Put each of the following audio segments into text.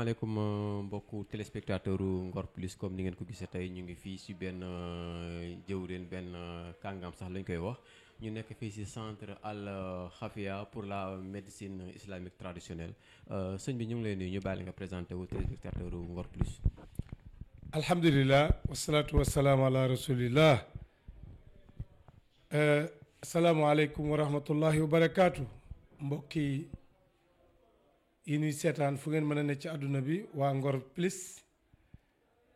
asalaamaaleykum mbokku téléspectateur Ngor Plus comme ni ngeen ko gisee tey ñu ngi fii si benn jëwrin benn kàngam sax lañ koy wax ñu nekk fii si centre Al Hafia pour la médecine islamique traditionnelle sëñ bi ñu ngi lay nuyu ñu bàyyi nga présenté wu téléspectateur Ngor Plus. alhamdulilah wasalaatu wasalaamu ala rasulillah asalaamaaleykum wa rahmatullahi wa barakaatu mbokki yi ñuy seetaan fu ngeen mën a ne ci àdduna bi waa Ngor Plus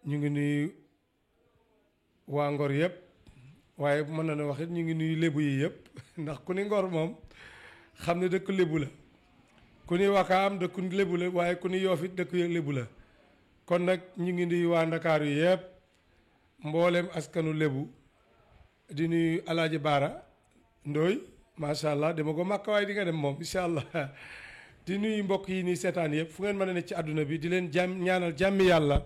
ñu ngi nuyu waa Ngor yëpp waaye mën na ne wax it ñu ngi nuyu lébu yi yëpp ndax ku ni Ngor moom xam ne dëkk lébu la ku ni Wakaam dëkku lébu la waaye ku ni Yoof it dëkk lébu la kon nag ñu ngi nuyu waa Ndakaaru yëpp mboolem askanu lébu di nuyu Alaaji Baara Ndooy macha allah dama ko màkk waaye di nga dem moom incha allah di nuyu mbokk yi nii seetaan yëpp fu ngeen mën a ne ci àdduna bi di leen ñaanal jàmmi yàlla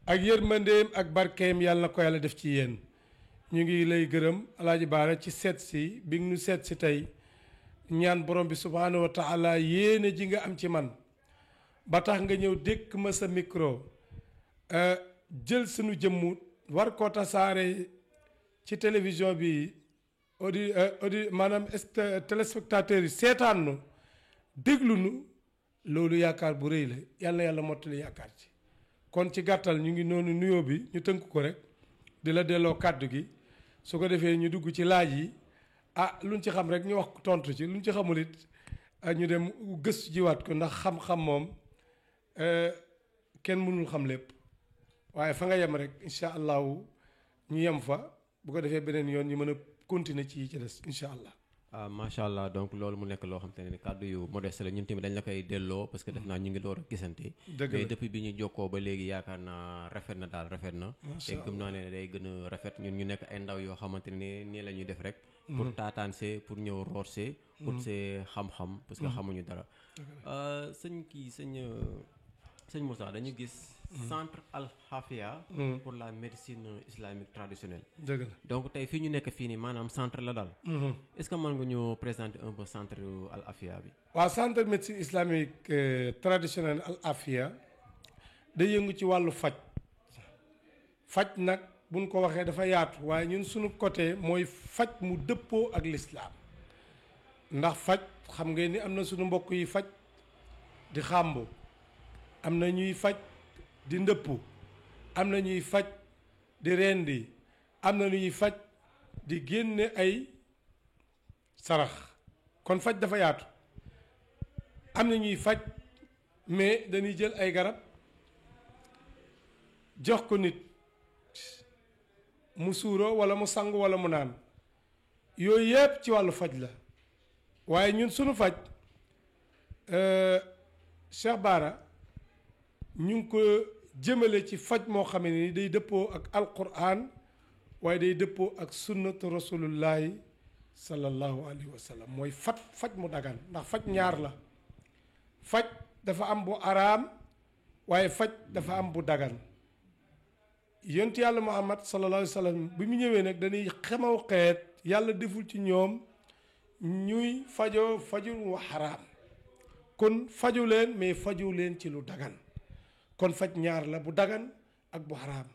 ak yërmandeem ak barkeem yàlla na ko yàlla def ci yéen ñu ngi lay gërëm Alaaji Baara ci seet si bi nga ñu seet si tey ñaan borom bi subhaanahu wa taala yéene ji nga am ci man ba tax nga ñëw dékk ma sa micro jël sunu jëmmu war koo tasaare ci télévision bi maanaam téléspectateurs yi seetaan nu déglu nu loolu yaakaar bu rëy la yàlla yàlla mottali yaakaar ci kon ci gàttal ñu ngi noonu nuyoo bi ñu tënk ko rek di la delloo kàddu gi su ko defee ñu dugg ci laaj yi luñ ci xam rek ñu wax tontu ci luñ ci xamul it ñu dem gëstu jiwaat ko ndax xam-xam moom kenn mënul xam lépp waaye fa nga yem rek incha allahu ñu yem fa bu ko defee beneen yoon ñu mën a continuer ci yi ci des incha allah. macha allah donc loolu mu nekk loo xam te ne kàddu yu modeste la ñun tamit dañ la koy delloo parce que def naa ñu ngi door a gisante. dëgg la mais depuis bi ñu jokkoo ba léegi yaakaar naa rafet na daal rafet na. te gëm naa ne day gën a rafet ñun ñu nekk ay ndaw yoo xamante ne nii la ñuy def rek. pour taataanse pour ñëw roorse. pour see xam-xam parce que xamuñu dara. sëñ Moussa dañu gis. centre Al Hafia pour la médecine islamique traditionnelle. dëgg la donc tey fii ñu nekk fii nii maanaam centre la daal. est-ce que mën nga ñu présenter un peu centre Al Hafia bi. waaw centre médecine islamique traditionnelle Al Hafia day yëngu ci wàllu faj. faj nag buñ ko waxee dafa yaatu waaye ñun suñu côté mooy faj mu dëppoo ak lislaam ndax faj xam ngeen ni am na suñu mbokk yi faj di xàmbu am na ñuy faj di ndëpp am na ñuy faj di rendi am na ñuy faj di génne ay sarax kon faj dafa yaatu am na ñuy faj mais dañuy jël ay garab jox ko nit mu suuroo walla mu sangu walla mu naan yooyu yëpp ci wàllu faj la waaye ñun sunu faj Cheikh Bara ñu ngi ko jëmale ci faj moo xam ne ni day dëppoo ak alquran waaye day dëppoo ak sunnatu rasulullahi sallallahu alayhi wa sallam mooy faj mu dagan ndax faj ñaar la faj dafa am bu araam waaye faj dafa am bu dagan yonent yàlla muhammad sallallahu alayhi wa sallam bi mu ñëwee nag dañuy xamaw xeet yàlla deful ci ñoom ñuy fajoo fajul wa xaraam kon faju leen mais faju leen ci lu dagan kon faj ñaar la bu dagan ak bu xaraam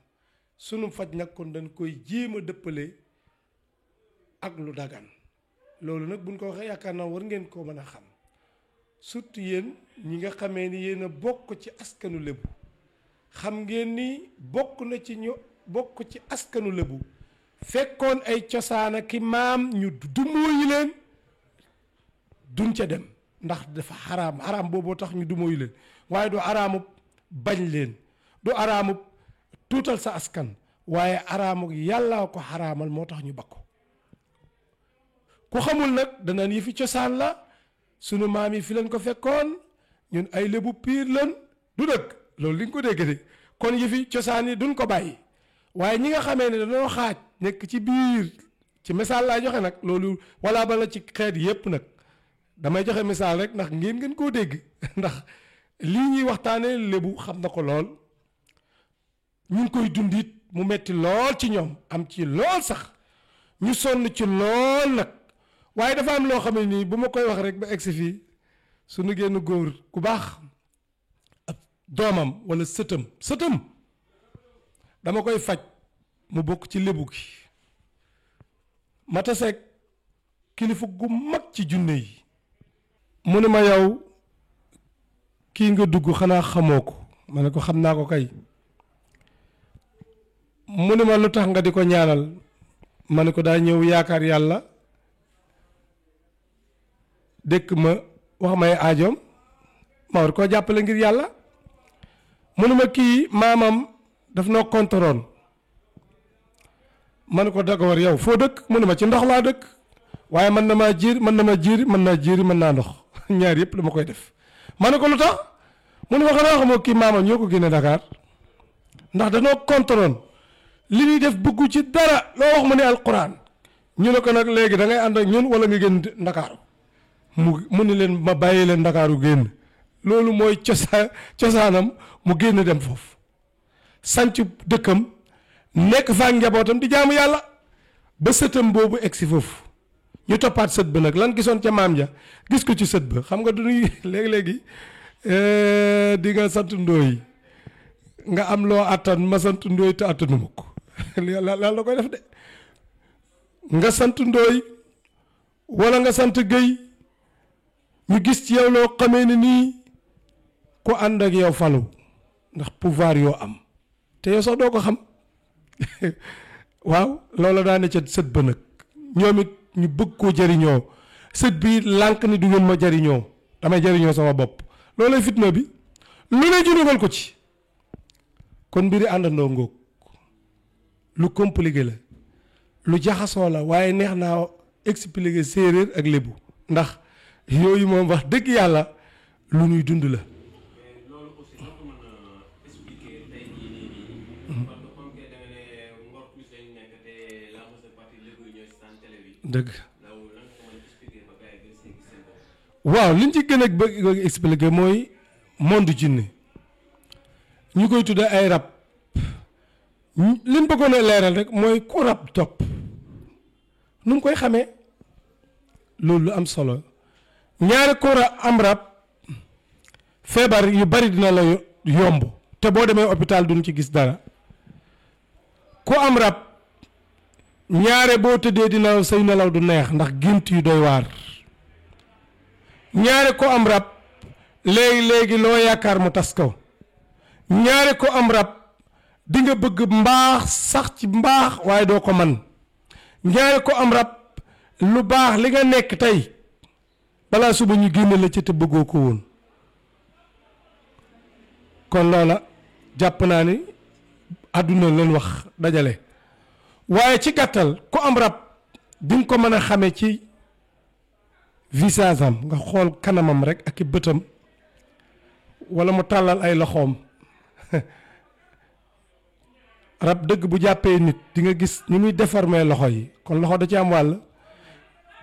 sunu faj nag kon dañ koy jéem a dëppale ak lu dagan loolu nag buñ ko waxee yaakaar naa war ngeen koo mën a xam surtout yéen ñi nga xamee ni yéen a bokk ci askanu lébu xam ngeen ni bokk na ci ñu bokk ci askanu lébu fekkoon ay cosaan ak i maam ñu dumóoyu leen duñ ca dem ndax dafa xaraam booboo tax ñu dumóoyu leen waaye du araamub bañ leen du araamub tuutal sa askan waaye araamuk yàlla ko xaraamal moo tax ñu bakko ku xamul nag danaan yi fi cosaan la sunu maam yi fi leen ko fekkoon ñun ay lébu piir leen du dëgg loolu li nga ko dégg de kon yi fi cosaan yi duñ ko bàyyi waaye ñi nga xamee ne dañoo xaaj nekk ci biir ci misaal laa joxe nag loolu wala bala ci xeet yépp nag damay joxe misaal rek ndax ngeen koo dégg ndax lii ñuy waxtaane lébu xam na ko lool ñu ngi koy dundit mu metti lool ci ñoom am ci lool sax ñu sonn ci lool nag waaye dafa am loo xam ne nii bu ma koy wax rek ba egsi fii suñu génn góor ku baax ab doomam wala sëtam dama koy faj mu bokk ci lébu gi ma taseeg kilifa gu mag ci junne yi mu ne ma yow kii nga dugg xanaa xamoo ko ma ne ko xam naa ko kay mu ne ma lu tax nga di ko ñaanal ma ne ko daa ñëw yaakaar yàlla dëkk ma wax may aajoom ma war koo jàppale ngir yàlla mu ne ma kii maamam daf noo kontoroon ma ne ko d'accord yow foo dëkk mu ne ma ci ndox laa dëkk waaye mën na maa jiir mën na ma jiiri mën naa jiiri mën naa ndox ñaar yëpp dama koy def ma ne ko lu tax mu ne ma xanaa xamoo kii maamam ñoo ko génne Dakar ndax danoo kontoroon li ñuy def bëggu ci dara loo wax mu ne alquran ñu ne ko nag léegi da ngay ànd ak ñun wala nga génn Ndakaaru mu ni leen ma bàyyi leen Ndakaaru génn loolu mooy cosaanam mu génn dem foofu sanc dëkkam nekk fa ak njabootam di jaamu yàlla ba sëtam boobu egsi foofu ñu toppaat sët ba nag lan gisoon ca maam ja gis ko ci sët ba xam nga du ñuy léegi-léegi di nga sant ndooy nga am loo attan ma sant ndooy te attanuma ko la koy def de nga sant ndooy wala nga sant géy ñu gis ci yow loo xamee ne nii ku ànd ak yow falu ndax pouvoir yoo am te yow sax doo ko xam waaw loola daa ne ca sët ba nag ñoom it ñu bëgg koo jariñoo sët bi lànk ni du ngeen ma jariñoo damay jariñoo sama bopp loolay fitna bi lu ne junugal ko ci kon mbiri àndandoo ngoog lu compliqué la lu jaxasoo la waaye neex naa expliquer séeréer ak lébu ndax yooyu moom wax dëgg yàlla lu ñuy dund la. loolu aussi noo ko mën a expliquer tey jii nii parce que comme que da nga ne Ngor plus lañ nekk te la majeure partie lébu yi ñooy seetaan télé bi. dëgg. loolu lan nga ko mën a expliquer ba gars yi gën see gis seen bopp. waaw liñ ci gën a bëgg expliquer mooy monde jinne ñu koy tuddee ay rab liñ bëggoon a leeral rek mooy ku rab topp nu mu koy xamee loolu lu am solo ñaari ku am rab feebar yu bari dina la yomb te boo demee hôpital duñ ci gis dara ku am rab ñaare boo tëddee dina say nelaw du neex ndax gént yu doy waar ñaare ko am rab léegi loo yaakaar mu tas ko ñaare ko am rab di nga bëgg mbaax sax ci mbaax waaye doo ko man ñaare ko am rab lu baax li nga nekk tey balaa suba ñu génne la ci te bëggoo ko woon kon loola jàpp naa ni àdduna leen wax dajale waaye ci gàttal ku am rab di nga ko mën a xame ci visage am nga xool kanamam rek ak i bëtam wala mu tàllal ay loxoom rab dëgg bu jàppee nit di nga gis ni muy déformer loxo yi kon loxo da ci am wàll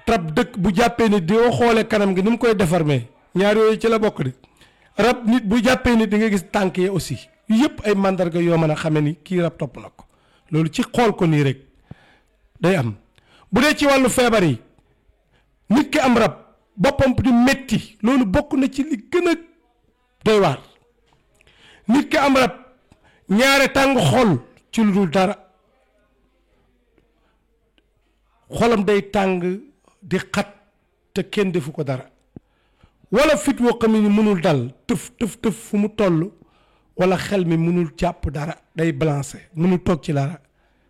rab dëgg bu jàppee nit di nga xoolee kanam gi ni mu koy déformer ñaar yooyu ci la bokk di rab nit bu jàppee nit di nga gis tànk yi aussi yëpp ay mandarga yoo mën a xame ni kii rab topp na ko loolu ci xool ko nii rek day am bu dee ci wàllu feebar yi nit ki am rab boppam di metti loolu bokk na ci li gën a doy waar nit ki am rab ñaare tàng xol ci lu dul dara xolam day tàng di xat te kenn defu ko dara wala fit woo xam ne mënul dal tëf fu mu toll wala xel mi mënul jàpp dara day balancé mënul toog ci dara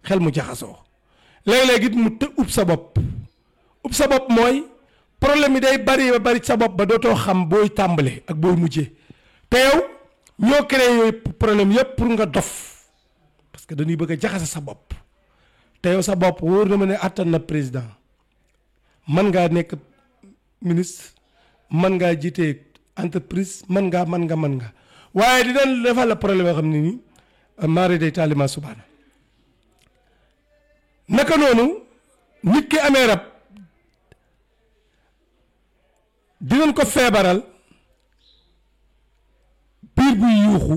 xel mu jaxasoo léeg-léeg it mu ub sa bopp mooy problème yi day bari sa bopp ba dootoo xam booy tàmbale ak booy mujjee te yow ñoo créé yooyu problème yëpp pour nga dof parce que dañuy bëgg a jaxase sa bopp te yow sa bopp wóor na ma ne àttan na président man ngaa nekk ministre man ngaa jiite entreprise man nga waaye dina defal la problème yoo xam ne nii maari day taalima subaana naka noonu nit ki amee rab dinañ ko feebaral biir buy yuuxu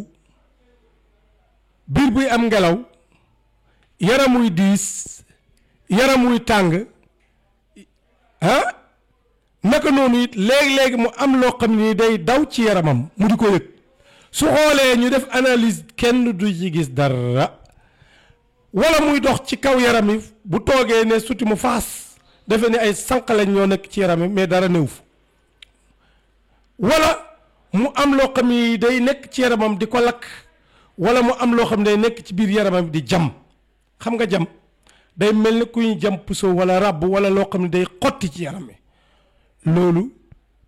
biir buy am ngelaw yaram wuy diis yaram wuy tàng naka noonu it léegi-léegi mu am loo xam ni day daw ci yaramam mu di ko yëg su xoolee ñu def analyse kenn du ci gis dara wala muy dox ci kaw yaram yi bu toogee ne suti mu faas defe ni ay sànq lañ ñoo nekk ci yaram yi mais dara néew fa wala mu am loo xam ni day nekk ci yaramam di ko lakk wala mu am loo xam ne day nekk ci biir yaramam di jam xam nga jam day mel ni kuy jam puso wala ràbb wala loo xam ne day xotti ci yaram wi loolu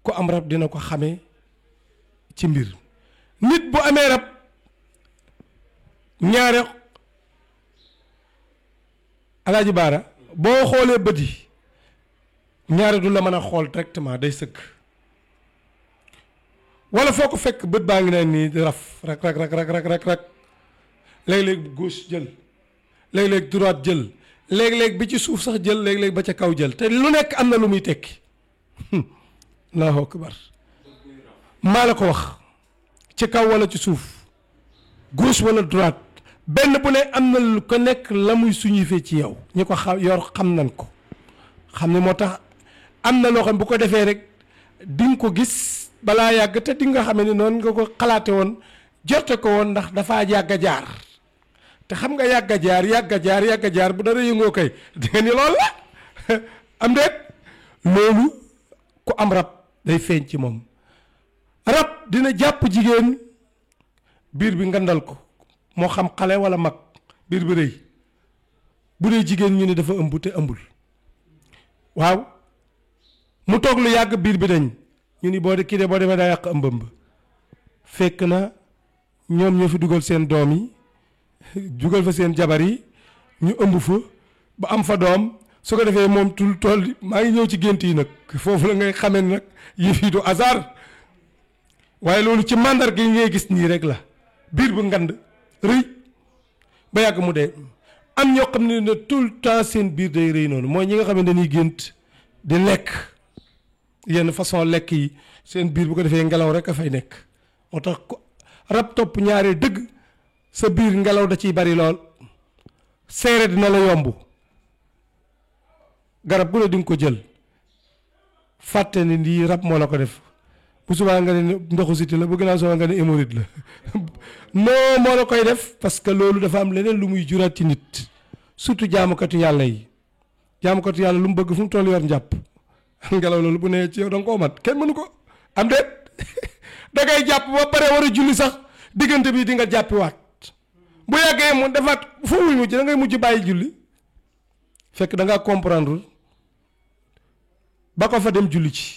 ku am rab dina ko xamee ci mbir nit bu amee rab ñaare Alaaji Baara boo xoolee bët yi ñaare du la mën a xool directement day sëgg wala foo ko fekk bët baa ngi ne nii di raf rak léeg-léeg gauche jël léeg-léeg droite jël léeg-léeg bi ci suuf sax jël léeg-léeg ba ca kaw jël te lu nekk am na lu muy tekki Allahu akbar maa la ko wax ci kaw wala ci suuf gauche wala droite benn bu ne am na lu ko nekk la muy suñuy fee ci yow ñi ko yor xam nañ ko xam ne moo tax am na loo xam bu ko defee rek di nga ko gis balaa yàgg te di nga xam ne noonu nga ko xalaate woon jorte ko woon ndax dafaa yàgg a jaar te xam nga yàgg a jaar bu dara yëngoo kay di nga ni loolu la am déet loolu ku am rab day feeñ ci moom rab dina jàpp jigéen biir bi ngandal ko moo xam xale wala mag biir bi rëy bu dee jigéen ñu ne dafa ëmb te ëmbul waaw mu toog lu yàgg biir bi dañ ñu ni boo de kii de boo demee daa yàq ëmbëmb fekk na ñoom ñoo fi dugal seen doom yi dugal fa seen jabar yi ñu ëmb fa ba am fa doom su ko defee moom tul tool maa ngi ñëw ci gént yi nag foofu la ngay xamee nag yëf yi du hasard waaye loolu ci màndarga yi ngay gis nii rek la biir bu ngand rëy ba yàgg mu dee am ñoo xam ne tout le temps seen biir day rëy noonu mooy ñi nga xam ne dañuy gént di lekk yenn façon lekk yi seen biir bu ko defee ngelaw rek a fay nekk moo tax rab topp ñaaree dëgg sa biir ngelaw da ciy bari lool seere dina la yomb garab gu ne di nga ko jël fàtte ni lii rab moo la ko def bu subaa nga ne ndoxu siti la bu gënaa subaa nga ne hémorroïde la non moo la koy def parce que loolu dafa am leneen lu muy juraat ci nit surtout jaamukatu yàlla yi jaamukatu yàlla lu mu bëgg fu mu toll yor njàpp ngelaw loolu bu nee ci yow da nga koo mat kenn mënu ko am déet da ngay jàpp ba pare war a julli sax diggante bi di nga jàppiwaat bu yàggee mu defaat foo muy mujj da ngay mujj bàyyi julli fekk da ngaa comprendre ba ko fa dem julli ci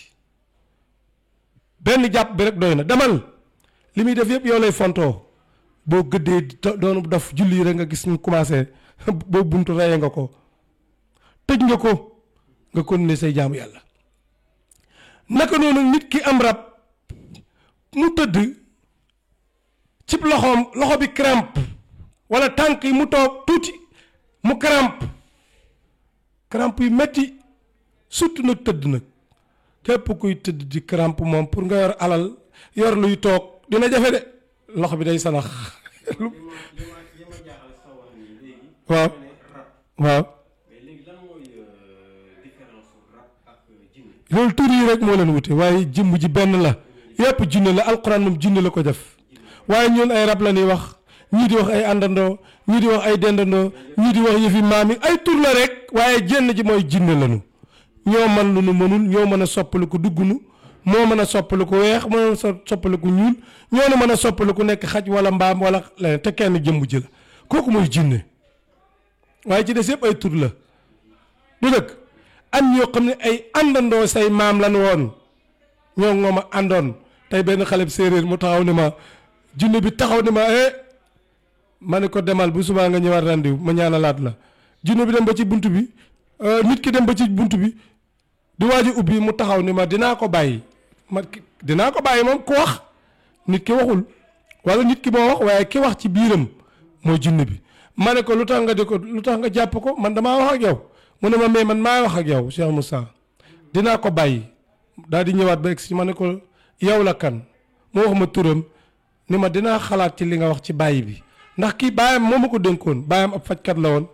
benn jàpp bi rek doy na demal li muy def yëpp yow lay fontoo boo gëddee doonu daf julli rek nga gis ñu commencé boo buntu reye nga ko tëj nga ko nga continuer say jaamu yàlla naka noonu nit ki am rab mu tëdd cib loxo bi crampe wala tànk yi mu toog tuuti mu crampe yu metti surtout nag tëdd nag képp kuy tëdd di crampe moom pour nga yor alal yor luy toog dina jafe de loxo bi day sanax waaw waaw loolu tur yi rek moo leen wute waaye jëmm ji benn la yépp jinne la alquran moom jinne la ko def waaye ñun ay rab la ñuy wax ñii di wax ay àndandoo ñii di wax ay dendandoo ñii di wax yëfi maam yi ay tur la rek waaye jenn ji mooy jinne lañu ñoo man lu nu mënul ñoo mën a soppaliku duggunu moo mën a soppaliku weex moo mën a soppaliku ñuul ñoo mën a soppaliku nekk xaj wala mbaam wala leneen te kenn jëmm ji la kooku mooy jinne waaye ci des yëpp ay tur la du dëkk am ñoo xam ne ay àndandoo say maam lan woon ñoo ngooma àndoon tey benn xale bu séeréer mu taxaw ni ma jinne bi taxaw ni ma ma ne ko demal bu subaa nga ñëwaat rendiw ma ñaanalaat la jinne bi dem ba ci bunt bi nit ki dem ba ci bunt bi di waaj a ubbi mu taxaw ni ma dinaa ko bàyyi dinaa ko bàyyi moom ku wax nit ki waxul wala nit ki moo wax waaye ki wax ci biiram mooy jinne bi ma ne ko lu tax nga di ko lu tax nga jàpp ko man damaa wax ak yow mu ne ma mais man maa wax ak yow Cheikh Moussa dinaa ko bàyyi daal di ñëwaat ba egg si ma ne ko yow la kan mu wax ma turam ni ma dinaa xalaat ci li nga wax ci bàyyi bi ndax kii baayam moo ma ko dénkoon baayam ab fajkat la woon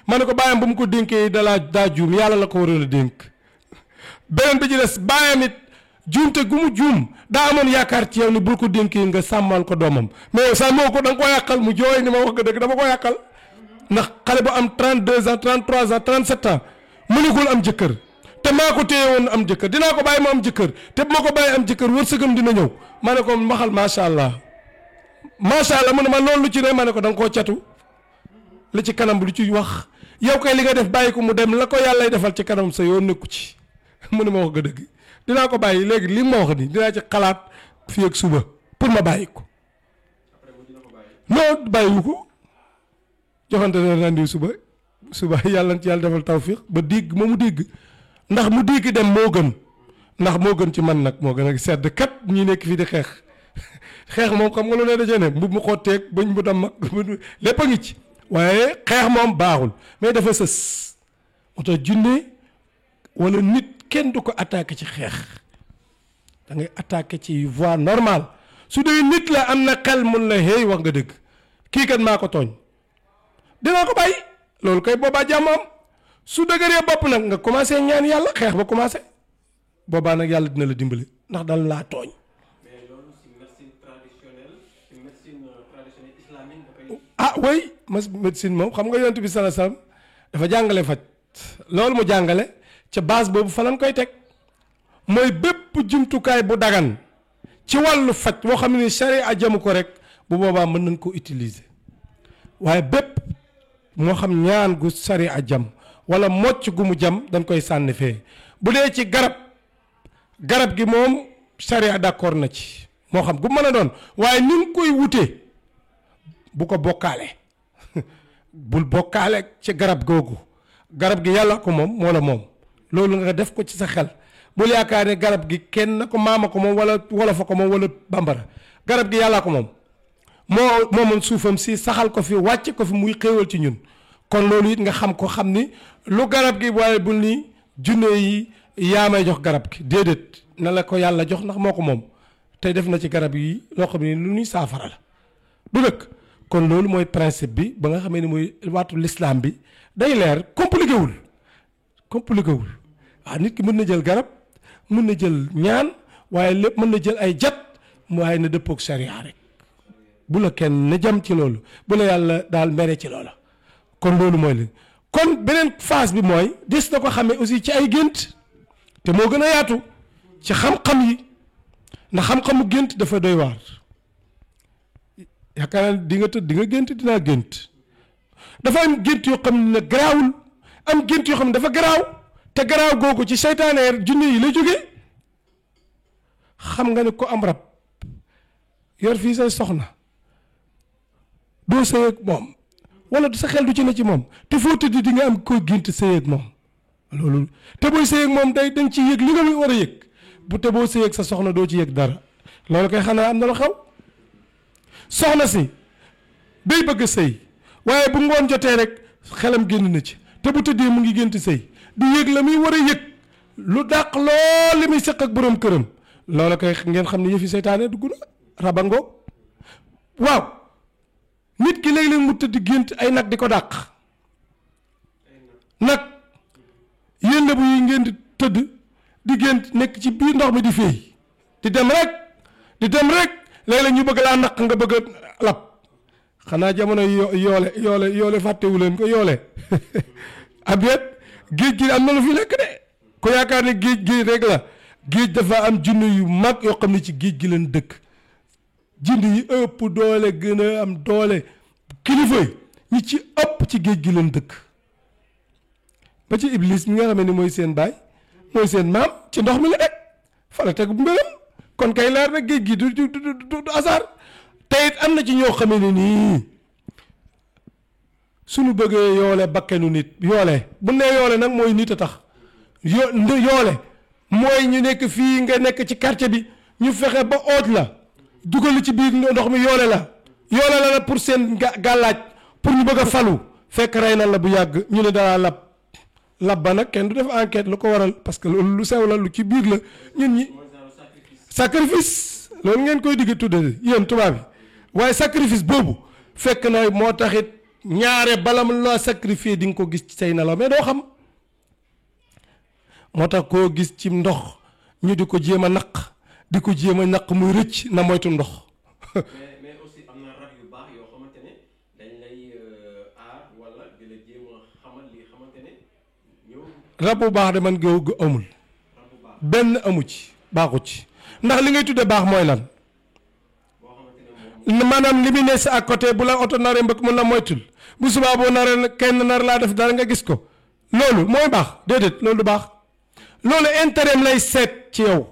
ma ne ko baayam ba mu ko dénkee daa juum yàlla la ko waroon a dénk beneen bi ci des baayam it juumte gu mu juum daa amoon yaakaar ci yow ni bul ko dénkee nga sàmmal ko doomam mais sàmmoo ko da nga ko yàqal mu jooy ni ma wax dëgg dama ko yàqal ndax xale bu am 32 ans 33 ans 37 ans mënagul am jëkkër te maa ko téye woon am jëkkër dinaa ko bàyyi mu am jëkkër te bu ma ko bàyyi am jëkkër wërsëgam dina ñëw ma ne ko maxal macha allah mu ne ma loolu lu ci ne ma ne ko da nga koo catu li ci kanam lu ci wax yow kay li nga def bàyyi ko mu dem la ko yàllay defal ci kanam sa yoon nekku ci mu ne ma wax dëgg dinaa ko bàyyi léegi li ma wax nii dinaa ci xalaat fii ak suba pour ma bàyyi ko non bàyyiwu ko joxante na rendi suba yàlla na ci yàlla defal tawfiq ba dégg ma mu dégg ndax mu dégg dem moo gën ndax moo gën ci man nag moo gën a sedd kat ñi nekk fii di xeex xeex moom xam nga lu ne dajee ne mbub mu xotteeg bañ bu dam mag lépp a ngi ci waaye xeex moom baaxul mais dafa sës moo tax junne wala nit kenn du ko attaqué ci xeex da ngay attaqué ci voie normale su dee nit la am na xel mun la hey wax nga dëgg kii kat maa ko tooñ dinaa ko bàyyi loolu kay boobaa jàmm am su dëgëree bopp nag nga commencé ñaan yàlla xeex ba commencé boobaa nag yàlla dina la dimbali ndax dal laa tooñ. mais loolu si médecine traditionnelle si médecine traditionnelle islamique dafay. ah oui médecine moom xam nga yonent bi sallallahu alayhi wasallam dafa jàngale faj loolu mu jàngale ca base boobu fa lañ koy teg mooy bépp jumtukaay bu dagan ci wàllu faj boo xam ne sharia jëmu ko rek bu boobaa mën nañ ko utiliser waaye bépp moo xam ñaan gu sharia jam wala mocc gu mu jam dañ koy sànni fee bu dee ci garab gi moom sharia d'accord na ci moo xam gu mën a doon waaye ni nga koy wutee bu ko bokkaale bul bokkaale ci garab googu garab gi yàlla ko moom moo la moom loolu nga def ko ci sa xel bul yaakaar ne garab gi kenn na ko maama ko moom wala wolofa ko moom wala bambara garab gi yàlla ko moom moomoon suufam si saxal ko fi wàcce ko fi muy xéewal ci ñun kon loolu it nga xam ko xam ni lu garab gi waaye bul ni junne yi yaa may jox garab gi déedéet na la ko yàlla jox ndax moo ko moom tey def na ci garab yi loo xam ne lu ñuy saafara la du dëkk kon loolu mooy principe bi ba nga xamee ni mooy waatu l'islam bi day leer compliqué wul waaw nit ki mën na jël garab mën na jël ñaan waaye lépp mën na jël ay jat waaye na dëppook sharia rek bu la kenn na jam ci loolu bu la yàlla daal mere ci loola kon loolu mooy li kon beneen phase bi mooy des na ko xamee aussi ci ay gént te moo gën a yaatu ci xam-xam yi ndax xam-xamu gént dafa doy waar yaakaar naa di nga tëdd di nga gént dinaa gént dafa am gént yoo xam ne garaawul am gént yoo xam ne dafa garaaw te garaaw googu ci seytaane junne yi lay jógee xam nga ne ko am rab yor fii say soxna doo sëy ak moom wala sa xel du ci ne ci moom te foo tëdd di nga am koy gént sëy ak moom loolu te booy sëy ak moom dañ ci yëg li nga war a yëg bu te boo sëy ak sa soxna doo ci yëg dara loolu koy xanaa am na lu xew soxna si day bëgg a sëy waaye bu ngoon jotee rek xelam génn na ci te bu tëddee mu ngi gént sëy di yëg la muy war a yëg lu dàq lool li muy sëq ak boroom këram loolu koy ngeen xam ne yëfi seytaane dugg na rabango waaw nit ki léeg-léeg mu tëdd gént ay nag di ko dàq nag yéen bu yi ngeen di tëdd di gént nekk ci biir ndox mi di féey di dem rek léeg-léeg ñu bëgg laa naq nga bëgg a lab xanaa jamono yoole fàttewu leen ko yoole abet géej gi am na lu fi nekk de ko yaakaar ne géej rek la géej dafa am junne yu mag yoo xam ne ci géej gi leen dëkk junne yi ëpp doole gën a am doole kilifa yi ñi ci ëpp ci géej gi leen dëkk ba ci iblis mi nga xam ne mooy seen baay mooy seen maam ci ndox mi la rek fa la tegu mbéram kon kay leer na géej gi du hasard te it am na ci ñoo xamee ne nii suñu bëggee yoole bakkenu nit yoole bu nee yoole nag mooy nit a tax yoole mooy ñu nekk fii nga nekk ci quartier bi ñu fexe ba ooj la dugal ci biir ndox mi yoole la pour seen gàllaaj pour ñu bëgg a falu fekk rey na la bu yàgg ñu ne dalaa lab ba nag kenn du def enquête lu ko waral parce que loolu lu sew la lu ci biir la ñun ñi sacrifice loolu ngeen koy digg tudde yéen tubaab bi waaye sacrifice boobu fekk na moo taxit ñaare balam la sacrifier di nga ko gis ci say nelaw mais doo xam moo tax koo gis ci ndox ñu di ko jéem a naq di ko jéem a naq muy rëcc na moytu ndox. mais aussi am na rab yu baax yoo xamante ne dañ lay aar wala di la jéem a xamal li xamante ne ñëw. rab bu baax de man gu amul. benn amu ci baaxu ci ndax li ngay tudde baax mooy lan. maanaam li muy ne sa à côté bu la oto naree mbëkk mun la moytul bu subaa boo naree kenn nar laa def dara nga gis ko loolu mooy baax déedéet loolu du baax loolu intérêt lay seet ci yow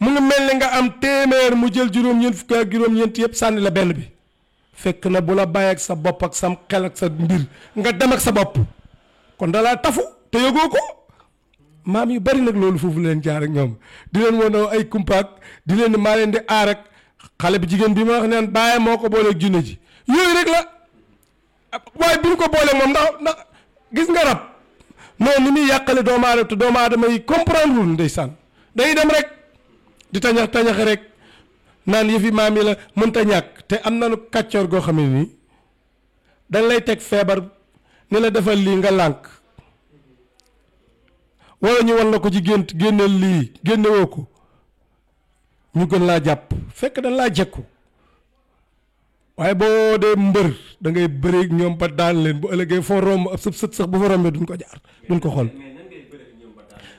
mu ngi mel ni nga am téeméer mu jël juróom-ñeent fukk ak juróom-ñeent yëpp sànni la benn bi fekk na bu la bàyyi ak sa bopp ak sam xel ak sa mbir nga dem ak sa bopp kon dalaa tafu te yëgoo ko maam yu bari nag loolu foofu leen jaar ak ñoom di leen wonoo ay kumpaak di leen di maa leen di aar ak xale bi jigéen bi ma wax neen bàyyi moo ko booleeg junne ji yooyu rek la waaye bi ñu ko booleeg moom ndax gis nga rab noonu ni muy yàqale doomu aadama te doomu aadama yi comprendre wul ndeysaan day dem rek di tañax tañaxe rek naan yëfi maam yi la mënta ñàkk te am nañu kàccoor goo xam ne nii dañ lay teg feebar ni la defal lii nga lànk wala ñu wan la ko ci gént génneel lii génnewoo ko ñu gën laa jàpp fekk dañ laa jekku waaye boo dee mbër da ngay bëreeg ñoom ba daan leen bu ëllëgee foo romb ab sët sax bu fa rombee duñ ko jaar duñ ko xool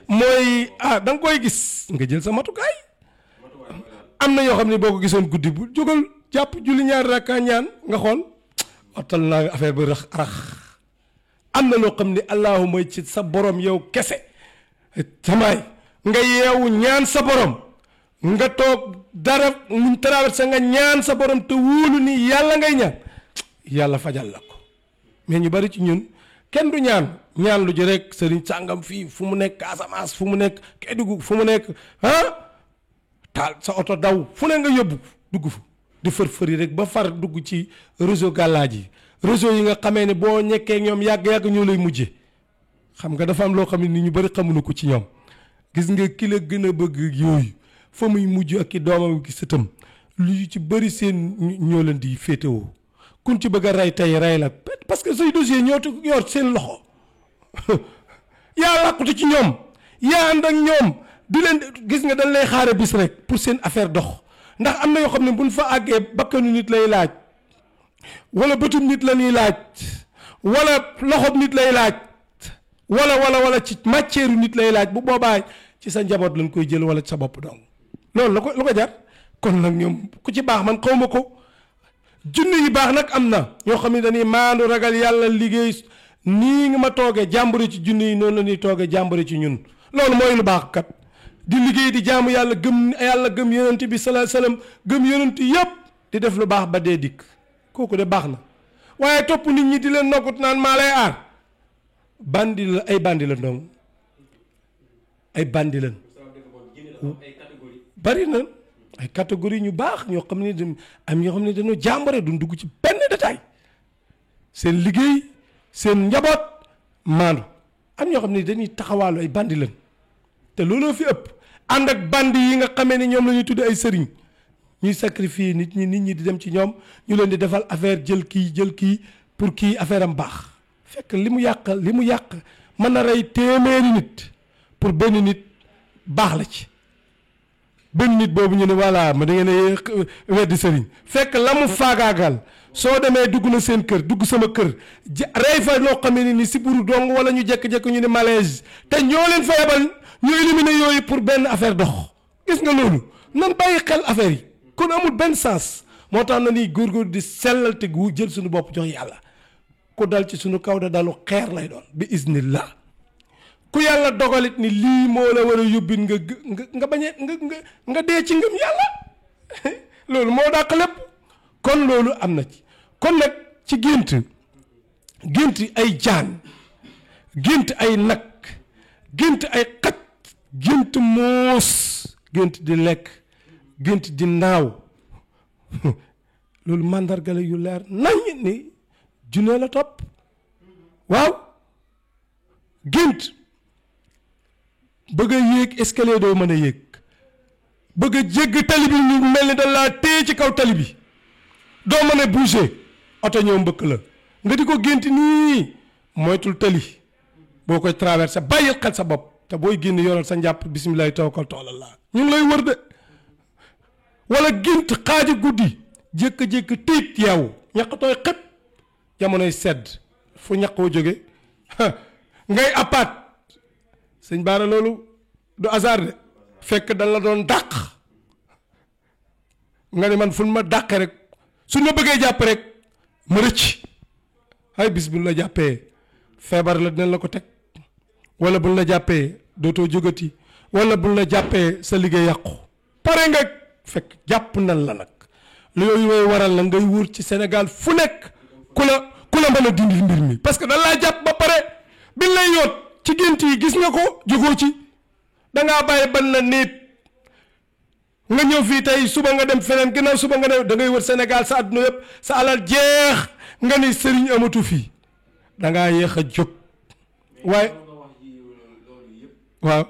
mooy da nga koy gis nga jël sa matukaay am na yoo xam ne boo ko gisoon guddi bu jógal jàpp julli ñaari rakka ñaan nga xool ottal naa affaire bi rax am na loo xam ne allahuma ci sa borom yow kese samaay nga yeewu ñaan sa borom nga toog dara muñ traversé nga ñaan sa borom te wóolu ni yàlla ngay ñaan yàlla fajal la ko mais ñu bari ci ñun kenn du ñaan lu ji rek sëriñ sàngam fii fu mu nekk Casamance fu mu nekk Kédougou fu mu nekk taal sa oto daw fu ne nga yóbbu dugg fa di fër-fëri rek ba far dugg ci réseau gàllaaj yi réseau yi nga xamee ne boo ñekkee ñoom yàgg-yàgg ñoo lay mujje xam nga dafa am loo xam ne ni ñu bari xamuñu ko ci ñoom gis nga ki la gën a bëgg yooyu fa muy mujj ak ki doomam ki sëtam lu ci bëri seen ñoo leen di féetewoo kun ci bëgg a rey tey rey la parce que say dossier ñoo yor seen loxo yaa làqute ci ñoom yaa ànd ak ñoom di leen gis nga dañ lay xaare bis rek pour seen affaire dox ndax am na yoo xam ne buñ fa àggee bakkanu nit lay laaj wala bëtum nit la ñuy laaj wala loxob nit lay laaj wala ci matière nit lay laaj bu boobaa ci sa njaboot lañ koy jël wala ci sa bopp dong loolu lu ko jar kon nag ñoom ku ci baax man xawma ko junni yi baax nag am na ñoo xam ne dañuy maandu ragal yàlla liggéey nii nga ma toogee jàmbure ci junni yi noonu la ñuy toogee jàmbure ci ñun loolu mooy lu baax kat di liggéey di jaamu yàlla gëm yonent bi sallallahu alayhi wasallam gëm yonent yépp di def lu baax ba dee dikk kooku de baax na waaye topp nit ñi di leen nokgut naan maa lay aar bandi la ay bandi la ndong ay bandi lan bari na ay catégorie ñu baax ñoo xam ne am ñoo xam ne dañoo jàmbare duñ dugg ci benn détail seen liggéey seen njaboot maandu am ñoo xam ne dañuy taxawaalu ay bandi lan te looloo fi ëpp ànd ak bandi yi nga xamee ne ñoom la ñuy tudd ay sëriñ ñuy sacrifier nit ñi di dem ci ñoom ñu leen di defal affaire jël kii pour kii affaire am baax fekk li mu yàq mën na rey téeméeri nit pour benn nit baax la ci benn nit boobu ñu ne voilà ma da ngeen a weddi sëriñ fekk la mu faagaagal soo demee dugg na seen kër dugg sama kër rey fa loo xam ne ni si buru dong wala ñu jekk-jekk ñu ne malaise te ñoo leen fa yebal ñu éliminer yooyu pour benn affaire dox gis nga loolu nan bàyyi xel affaire yi kon amul benn sens moo tax na ni góorgóor di sellal te gu jël suñu bopp jox yàlla ku dal ci suñu kaw da dalu xeer lay doon bi iznillah ku yàlla dogalit ni lii moo la war a yóbbin nga bañee nga dee ci ngëm yàlla loolu moo dàq lépp kon loolu am na ci kon nag ci gént ay jaan gént ay nag gént ay xaj gént muus gént di lekk gént di naaw loolu màndargale yu leer nañ ni junne la topp waaw gént bëgg a yéeg escalier doo mën a yéeg bëgg a jégg tali bi ñu mel ni dañ laa téye ci kaw tali bi doo mën a bouger oto ñëw mbëkk la nga di ko gént nii moytul tali boo koy traversé bàyyil xel sa bopp te booy génn yoral sa njàpp bisimilah tawakkaltu ala Allah ñu ngi lay wër de. wala gént xaaji guddi jékki-jékki tiit yow ñaqatooy xëpp jamonoy sedd fu ñaq woo jóge ngay appaat sëñ Baara loolu du hasard de fekk dañ la doon dàq nga ne man fu ma dàqee rek suñ ma bëggee jàpp rek ma rëcc ay bis buñ la jàppee feebar la dinañ la ko teg wala buñ la jàppee dootoo jógati wala buñ la jàppee sa liggéey yàqu pare nga fekk jàpp nan la nag loolu yooyu waral la ngay wóor ci Sénégal fu nekk ku la mën a dindi mbir mi parce que dañ laa jàpp ba pare biñ lay yoot ci gént yi gis nga ko jógoo ci dangaa bàyyi ban na niit nga ñëw fii tey suba nga dem feneen ginnaaw suba nga ne da ngay wër Sénégal sa àdduna yëpp sa alal jeex nga ni sëriñ amatu fii dangaa yéex a jóg waaye waaw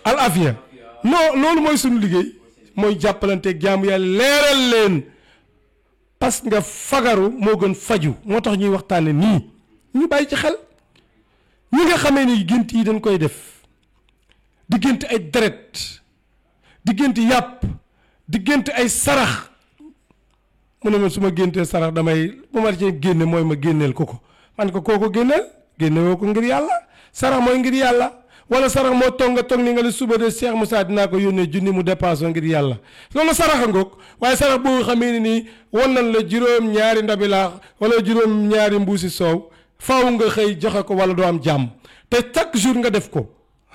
al afia non loolu mooy suñu liggéey mooy jàppalanteeg jaamu yàlla leeral leen parce que nga fagaru moo gën faju moo tax ñuy waxtaane nii ñu bàyyi ci xel ñi nga xamee ni gént yi dañ koy def di gént ay deret di gént yàpp di gént ay sarax mu ne ma su ma géntee sarax damay bu ma ci génne mooy ma génneel ko man ko kooku génne woo ko ngir yàlla sarax mooy ngir yàlla wala sarax moo toog nga toog ni nga ne suba de Cheikh Moussa dinaa ko yónnee junni mu dépassé ngir yàlla loolu sarax a ngoog waaye sarax boo xamee ne nii wan nañ la juróom-ñaari ndabi laax wala juróom-ñaari mbuusi soow faaw nga xëy joxe ko wala doo am jàmm te chaque jour nga def ko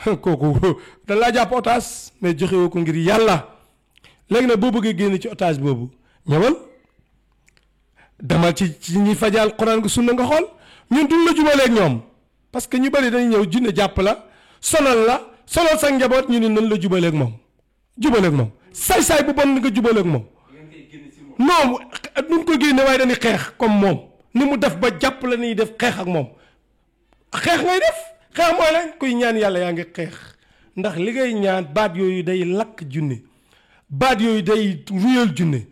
kooku da laa jàpp otage mais joxe woo ko ngir yàlla léegi nag boo bëggee génn ci otage boobu ñëwal demal ci ñi fajal Quran sunna nga xool ñun duñ la jubaleeg ñoom parce que ñu bari dañuy ñëw junne jàpp la sonal sa njaboot ñu ne nan la jubaleeg moom saay-saay bu bon nga jubaleeg moom non duñ ko génne waaye dañuy xeex comme moom ni mu def ba jàpp la ni def xeex ak moom xeex ngay def xeex mooy la kuy ñaan yàlla yaa ngi xeex ndax li ngay ñaan baat yooyu day lakk junne baat yooyu day ruyal junne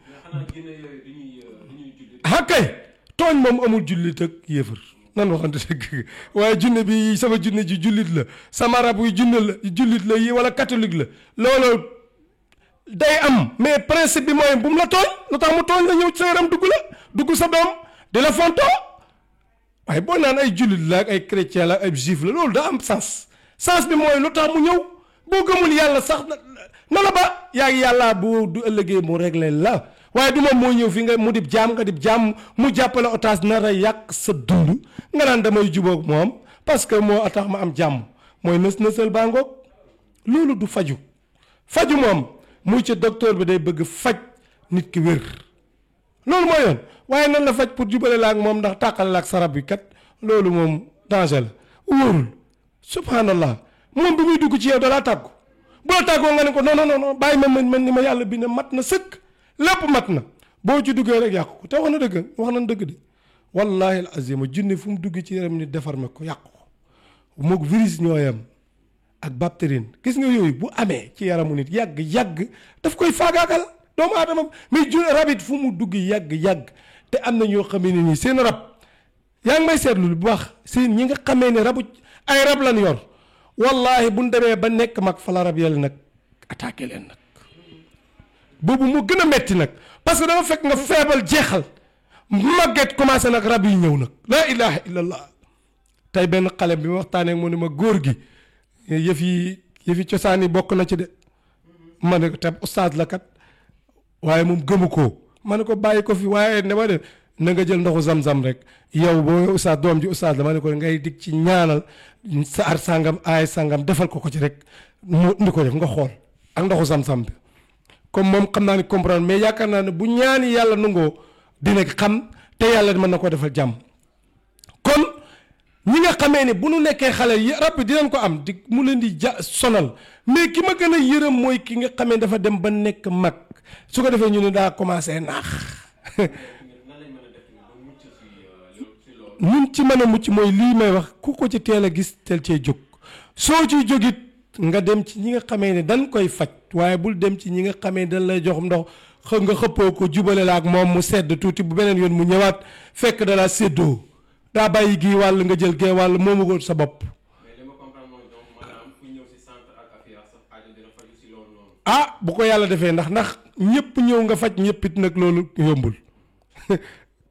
kay tooñ moom amul jullit ak yéefar nan waxante dëgg waaye junne bi sama junne ji jullit la sama rab yi jullit la yi wala catholique la loolu day am mais principe bi mooy bu mu la tooñ lu tax mu tooñ la ñëw sa yaram dugg sa doom di la fontoo waaye boo naan ay jullit la ak ay chrétien la ak ay juif la loolu daa am sens bi mooy lu tax mu ñëw boo gëmul yàlla sax na la ba yaa ngi yàlla bu du ëllëgee mu réglé la waaye du moom moo ñëw fi nga mu dib jaam nga dib jaam mu jàppale otage nar a yàq sa dund nga naan damay jubóog moom parce que moo tax ma am jàmm mooy nësal baa ngoog loolu du faju moom muy ci docteur bi day bëgg faj nit ki wér loolu mooy yoon waaye nan la faj pour jubale la ak moom ndax tàqal la ak sarab bi kat loolu moom danger la wóorul subhanallah moom bi muy dugg ci yow dalaa tàggu bu la tàggoo nga ne ko non bàyyi ma man ni ma yàlla bi ne mat na sëkk lépp mat na boo ci duggee rek yàqu ko te wax na dëgg de wallahi al azima junne fu mu dugg ci yaram ni déformé ko yàqu ko moog virus ñooyam ak bactérie gis nga yooyu bu amee ci yaramu nit yàgg daf koy faagaagal doomu aadama mais rabit fu mu dugg yàgg te am na ñoo xamee ne nii seen rab yaa ngi may seetlu bu baax seen ñi nga xamee ne ay rab lan yor wallahi buñ demee ba nekk mag fa la rab yàlla nag attaqué leen nag boobu mu gën a metti nag parce que dama fekk nga feebal jeexal màgget commencé nag rab yi ñëw nag laa ilaha illallah tey benn xale bi waxtaanee mu ne ma góor gi yëf yi cosaan yi bokk na ci de ma ne ko te ustaas la kat waaye moom gëmu ko ma ne ko bàyyi ko fi waaye ne ma de na nga jël ndoxu zam-zam rek yow boo ustaas doom ji ustaas la ma ne ko ngay dig ci ñaanal sa ar sangam aay sangam defal ko ci rek mu ndi ko def nga xool ak ndoxu zam-zam bi comme moom xam naa ni comprendre mais yaakaar naa ne bu ñaani yàlla nangoo dina xam te yàlla mën na ko defal jàmm kon ñi nga xamee ne bu nu nekkee xale yi rab bi dinañ ko am di mu leen di sonal mais ki ma gën a yërëm mooy ki nga xamee dafa dem ba nekk mag su ko defee ñu ne daa commencé naax ñun ci mën a mucc mooy lii may wax ku ko ci teel a gis teel cee jóg soo ciy jógit nga dem ci ñi nga xamee ne dañ koy faj waaye bul dem ci ñi nga xamee ne dañ lay jox ndox nga xëppoo ko jubale la ak moom mu sedd tuuti bu beneen yoon mu ñëwaat fekk da laa séddoo daa bàyyi gii wàll nga jël gee wàll moomu ko sa bopp. mais li ma comprendre mooy ah bu ko yàlla defee ndax ñëpp ñëw nga faj ñëpp it nag loolu yombul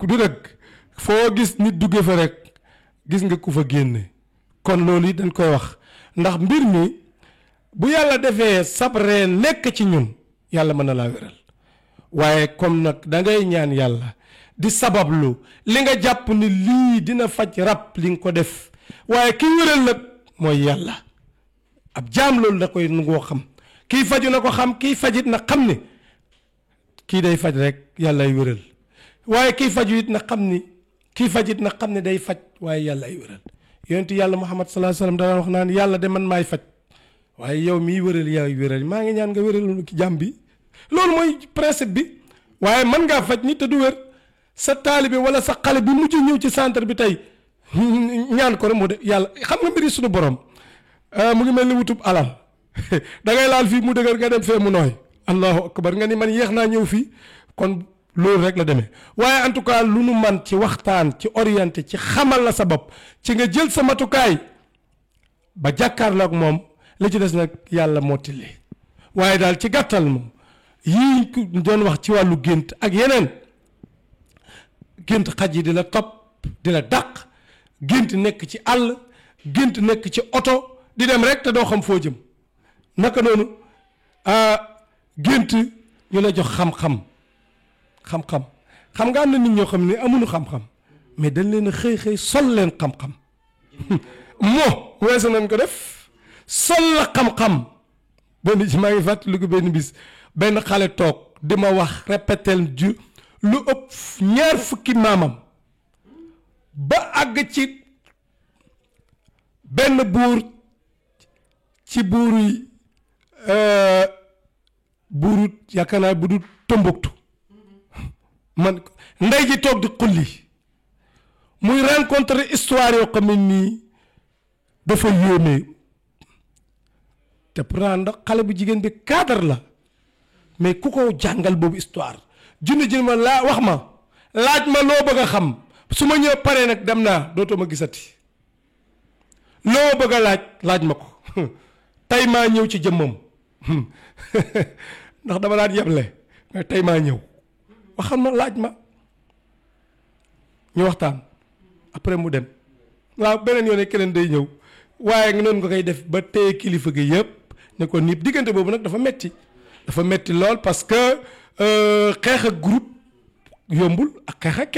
du dëgg foo gis nit dugge fa rek gis nga ku fa génne kon loolu it dañ koy wax ndax mbir mi bu yàlla defee sabree nekk ci ñun yàlla mën na laa wéral waaye comme nag da ngay ñaan yàlla di sabablu li nga jàpp ni lii dina faj rab li nga ko def waaye ki wéral nag mooy yàlla ab jaam loolu da koy nangoo xam kii faju na ko xam kii fajit na xam ni kii day faj rek yàllay wéral waaye kii faju it na xam ni kii fajit na xam ne day faj waaye yàllay wéral yonent yàlla Muhammad sallallahu alayhi wasallam dana wax naan yàlla de man maay faj waaye yow miy wéral yaay wéral maa ngi ñaan nga wéral ki jàmm bi loolu mooy principe bi waaye mën ngaa faj nit te du wér sa taalibe wala sa xale bi mujj ñëw ci centre bi tey ñaan ko rek mu de yàlla xam nga mbiri suñu borom mu ngi mel ni wutub alal da ngay laal fii mu dëgër nga dem fee mu nooy allahu akbar nga ni man yéex naa ñëw fii kon loolu rek la demee waaye en tout cas lu nu man ci waxtaan ci orienté ci xamal la sa bopp ci nga jël sa matukaay ba jàkkaarloo ak moom li ci des nag yàlla mottali waaye daal ci gàttal moom yii doon wax ci wàllu gént ak yeneen gént xaj yi di la topp di la dàq gént nekk ci àll gént nekk ci oto di dem rek te doo xam foo jëm naka noonu gént ñu la jox xam-xam xam nga am na nit ñoo xam ne amuñu xam-xam mais dañ leen a xëy sol leen xam-xam moo weesu nañ ko def sol la xam-xam benn ci maa ngi fàttaliku benn bis benn xale toog di ma wax répétel ju lu ëpp 2 fukki maamam ba àgg ci benn buur ci buuru yaakaar naa bu du Tombouctou man ndey ji toog di xulli muy rencontre histoire yoo xam ne nii dafa yéeme te pourtant ndax xale bu jigéen bi cadre la mais ku ko jàngal boobu histoire junni ma laa wax ma laaj ma loo bëgg a xam su ma ñëw paree nag dem naa dootoo ma gisati loo bëgg a laaj ma ko tey maa ñëw ci jëmmam ndax dama daan yeble mais tey maa ñëw waxal ma laaj ma ñu waxtaan après mu dem waaw beneen yoon keneen day ñëw waaye nga noonu nga koy def ba téye kilifa gi yëpp ne ko niib diggante boobu nag dafa metti lool parce que xeex ak groupe yombul ak xeex ak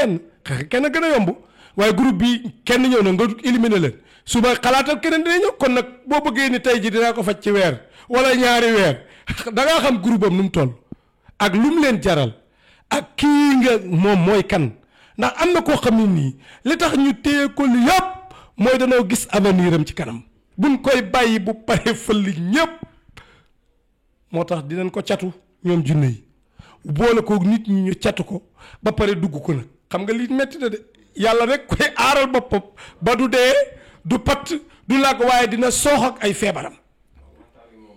kenn a gën a yomb waaye groupe bi kenn ñëw na nga éliminer leen suba xalaatal keneen dina ñëw kon nag boo bëggee ni tey ji dinaa ko faj ci weer wala ñaari weer da ngaa xam groupe am nu mu toll ak lu mu leen jaral ak kii nga moom mooy kan ndax am na koo xam ne nii li tax ñu téye ko li yëpp mooy danoo gis avenir am ci kanam buñ koy bàyyi bu paree fël ñëpp moo tax dinañ ko catu ñoom junne yi boole ko nit ñi ñu catu ko ba pare dugg ko nag xam nga lii metti na de yàlla rek koy aaral boppam ba du dee du patt du làkk waaye dina soox ak ay feebaram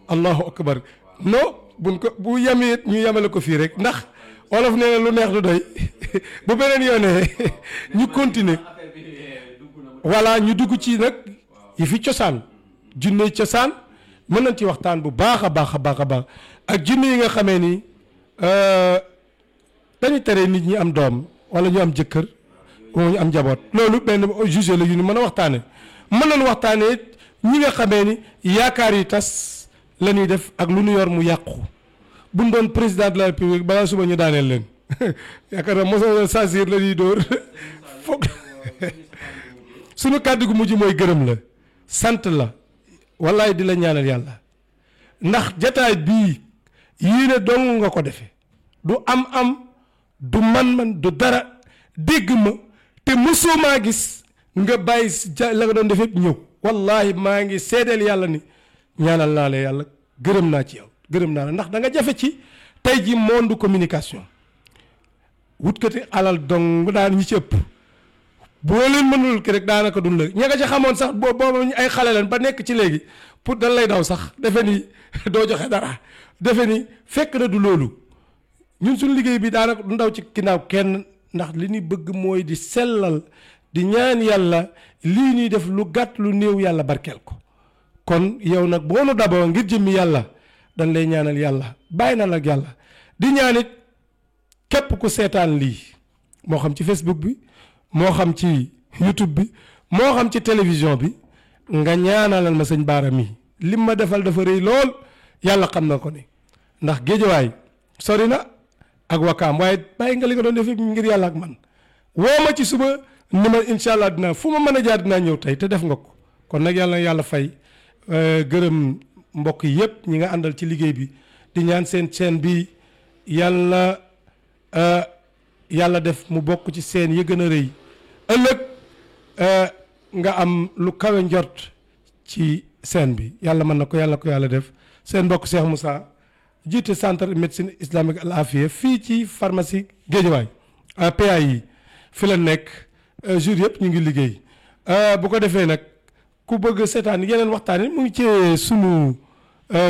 allahu akbar non buñ ko bu yemee ñu yemale ko fii rek ndax wolof nee na lu neex du doy bu beneen yoonee ñu continuer voilà ñu dugg ci nag yi fi cosaan junne cosaan mën nañ ci waxtaan bu baax a baax ak junne yi nga xamee ni dañu tere nit ñi am doom wala ñu am jëkkër wala ñu am njaboot loolu benn juge la yu ñu mën a waxtaane mën nañ waxtaane ñi nga xamee ni yaakaar yi tas la ñuy def ak lu ñu yor mu yàqu buñ doon président de la république balaa suba ñu daaneel leen yaakaar naa mosa sasir la ñuy dóor foog suñu kàddu gu mujj mooy gërëm la sant la wallaay di la ñaanal yàlla ndax jataay bii yii ne dong nga ko defe du am du man du dara dégg ma te mosoo maa gis nga bàyyi la nga doon def yëpp ñëw wallahi maa ngi seedeel yàlla ni ñaanal naa la yàlla gërëm naa ci yow gërëm naa la ndax da nga jafe ci tey ji monde communication wutkati alal dong daan ñi ci ëpp boo leen mënul ki rek daanaka dun la ña nga ci xamoon sax boobu ay xale leen ba nekk ci léegi pour dañ lay daw sax defe ni doo joxe dara defe ni fekk na du loolu ñun suñu liggéey bi daanaka du ndaw ci ginnaaw kenn ndax li ñuy bëgg mooy di sellal di ñaan yàlla lii ñuy def lu gàtt lu néew yàlla barkeel ko kon yow nag boo nu daboo ngir jëmmi yàlla dañ lay ñaanal yàlla bàyyi na la ak yàlla di ñaanit képp ku seetaan lii moo xam ci Facebook bi moo xam ci YouTube bi moo xam ci télévision bi nga ñaanalal ma sëñ Baara mi lim ma defal dafa rëy lool yàlla xam na ko ni ndax géejawaay sori na ak wakaam waaye bàyyi nga li nga doon def ngir yàlla ak man woo ma ci suba ni ma incha allah dinaa fu ma mën a jaar dinaa ñëw tey te def nga ko kon nag yàlla na yàlla fay gërëm mbokk yëpp ñi nga àndal ci liggéey bi di ñaan seen chaîne bi yàlla def mu bokk ci seen yi gën a rëy ëllëg nga am lu kawe njort ci seen bi yàlla mën na ko yàlla def seen mbokk Cheikh Moussa jiite centre médecine islamique Al Afia fii ci pharmacie Guédiawaye PAI fi la nekk jour yëpp ñu ngi liggéey bu ko defee nag ku bëgg seetaan yeneen waxtaan yi mu ngi ci sunu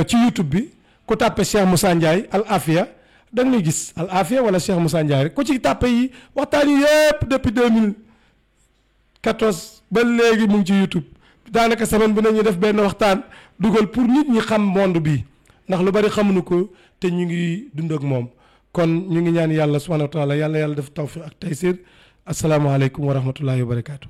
ci YouTube bi ku tàppe Cheikh Moussa Ndiaye Al Afia da ngay gis Al Afia wala Cheikh Moussa Ndiaye rek ku ci tàppe yi waxtaan yi yëpp depuis 2014 ba léegi mu ngi ci YouTube daanaka semaine bi nañu def benn waxtaan dugal pour nit ñi xam monde bi ndax lu bari xamuñu ko te ñu ngi dund ak moom kon ñu ngi ñaan yàlla subhanahu wa taala yàlla def tawfiq ak taysir asalaamaaleykum wa rahmatullahi wa barakaatu.